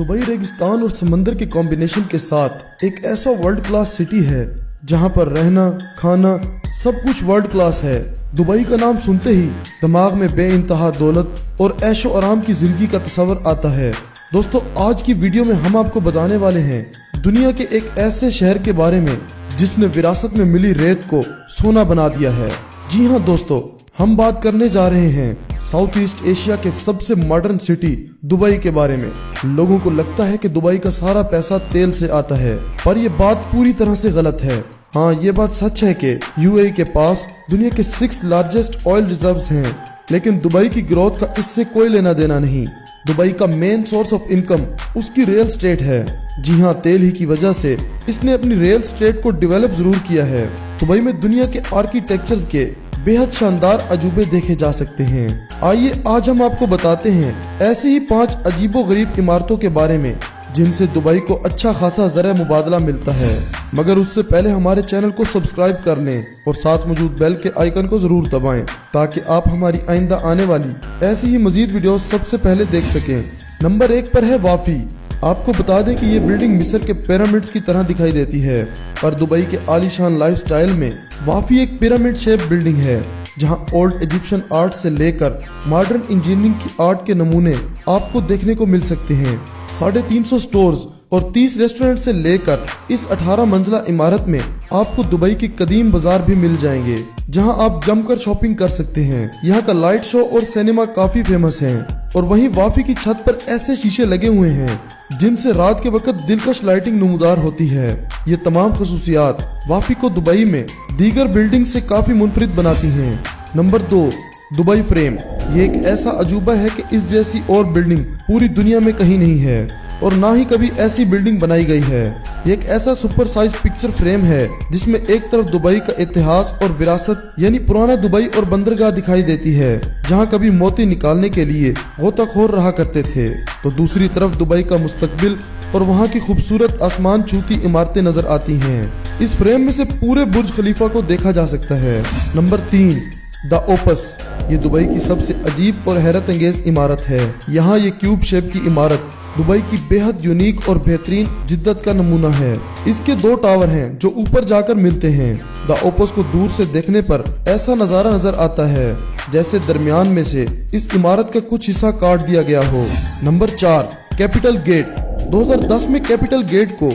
Dubai रेगिस्तान और समंदर के कॉम्बिनेशन के साथ एक ऐसा वर्ल्ड क्लास सिटी है जहां पर रहना खाना सब कुछ वर्ल्ड क्लास है। दुबई का नाम सुनते ही दिमाग में बेइंतहा दौलत और ऐशो आराम की जिंदगी का तस्वर आता है। दोस्तों, आज की वीडियो में हम आपको बताने वाले हैं दुनिया के एक ऐसे शहर के बारे में जिसने विरासत में मिली रेत को सोना बना दिया है। जी हाँ दोस्तों, हम बात करने जा रहे हैं साउथ ईस्ट एशिया के सबसे मॉडर्न सिटी दुबई के बारे में। लोगों को लगता है कि दुबई का सारा पैसा तेल से आता है, पर यह बात पूरी तरह से गलत है। हाँ, ये बात सच है कि यूएई के पास दुनिया के 6 लार्जेस्ट ऑयल रिजर्व्स हैं, लेकिन दुबई की ग्रोथ का इससे कोई लेना देना नहीं। दुबई का मेन सोर्स ऑफ इनकम उसकी रियल एस्टेट है। जी हाँ, तेल ही की वजह से इसने अपनी रियल एस्टेट को डेवलप जरूर किया है। दुबई में दुनिया के आर्किटेक्चर्स के बेहद शानदार अजूबे देखे जा सकते हैं। आइए आज हम आपको बताते हैं ऐसी ही 5 अजीबो गरीब इमारतों के बारे में जिनसे दुबई को अच्छा खासा ज़रा मुबादला मिलता है। मगर उससे पहले हमारे चैनल को सब्सक्राइब कर लें और साथ मौजूद बेल के आइकन को जरूर दबाएं ताकि आप हमारी आइंदा आने वाली ऐसी ही मजीद वीडियोस सबसे पहले देख सकें। नंबर 1 पर है वाफी। आपको बता दें कि ये बिल्डिंग मिस्र के पिरामिड्स की तरह दिखाई देती है, पर दुबई के आलीशान लाइफस्टाइल में वाफी एक पिरामिड शेप बिल्डिंग है जहां ओल्ड इजिप्शियन आर्ट से लेकर मॉडर्न इंजीनियरिंग की आर्ट के नमूने आपको देखने को मिल सकते हैं। 350 स्टोर्स और 30 रेस्टोरेंट से लेकर इस 18 मंजिला इमारत में आपको दुबई के कदीम बाजार भी मिल जाएंगे जहां आप जमकर शॉपिंग कर सकते हैं। यहाँ का लाइट शो और सिनेमा काफी फेमस है और वहीं वाफी की छत पर ऐसे शीशे लगे हुए हैं जिनसे रात के वक्त दिलकश लाइटिंग नुमार होती है। ये तमाम खसूसियात वाफी को दुबई में दीगर बिल्डिंग से काफी मुनफरिद बनाती हैं। Number 2, Dubai frame. ये एक ऐसा अजूबा है कि इस जैसी और बिल्डिंग पूरी दुनिया में कहीं नहीं है और ना ही कभी ऐसी बिल्डिंग बनाई गई है। ये एक ऐसा सुपर साइज पिक्चर फ्रेम है जिसमें एक तरफ दुबई का इतिहास और विरासत यानी पुराना दुबई और बंदरगाह दिखाई देती है जहां कभी मोती निकालने के लिए गोताखोर रहा करते थे, तो दूसरी तरफ दुबई का मुस्तकबिल और वहां की खूबसूरत आसमान छूती इमारतें नजर आती हैं। इस फ्रेम में से पूरे बुर्ज खलीफा को देखा जा सकता है। Number 3, the opus. ये दुबई की सबसे अजीब और हैरत अंगेज इमारत है। यहाँ ये क्यूब शेप की इमारत दुबई की बेहद यूनिक और बेहतरीन जिद्दत का नमूना है। इसके 2 टावर हैं जो ऊपर जाकर मिलते हैं। द ओपस को दूर से देखने पर ऐसा नजारा नजर आता है जैसे दरमियान में से इस इमारत का कुछ हिस्सा काट दिया गया हो। Number 4, capital gate. 2010 में कैपिटल गेट को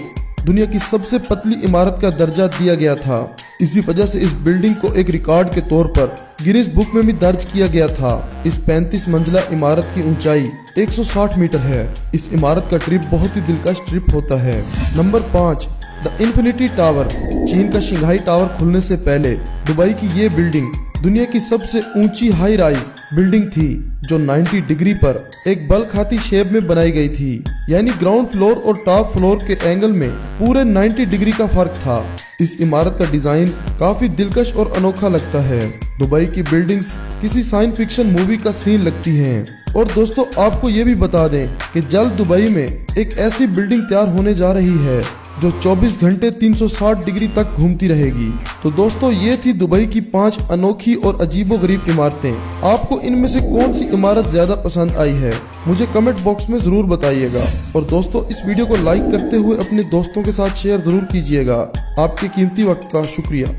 दुनिया की सबसे पतली इमारत का दर्जा दिया गया था। इसी वजह से इस बिल्डिंग को एक रिकॉर्ड के तौर पर गिनीज बुक में भी दर्ज किया गया था। इस 35 मंजिला इमारत की ऊंचाई 160 मीटर है। इस इमारत का ट्रिप बहुत ही दिलकश ट्रिप होता है। Number 5, the infinity tower. चीन का शंघाई टावर खुलने से पहले दुबई की ये बिल्डिंग दुनिया की सबसे ऊंची हाई राइज बिल्डिंग थी जो 90 डिग्री पर एक बल खाती शेप में बनाई गई थी, यानी ग्राउंड फ्लोर और टॉप फ्लोर के एंगल में पूरे 90 डिग्री का फर्क था। इस इमारत का डिजाइन काफी दिलकश और अनोखा लगता है। दुबई की बिल्डिंग्स किसी साइंस फिक्शन मूवी का सीन लगती हैं। और दोस्तों, आपको ये भी बता दें कि जल्द दुबई में एक ऐसी बिल्डिंग तैयार होने जा रही है जो 24 घंटे 360 डिग्री तक घूमती रहेगी। तो दोस्तों, ये थी दुबई की 5 अनोखी और अजीबो गरीब इमारतें। आपको इनमें से कौन सी इमारत ज्यादा पसंद आई है मुझे कमेंट बॉक्स में जरूर बताइएगा। और दोस्तों, इस वीडियो को लाइक करते हुए अपने दोस्तों के साथ शेयर जरूर कीजिएगा। आपके कीमती वक्त का शुक्रिया।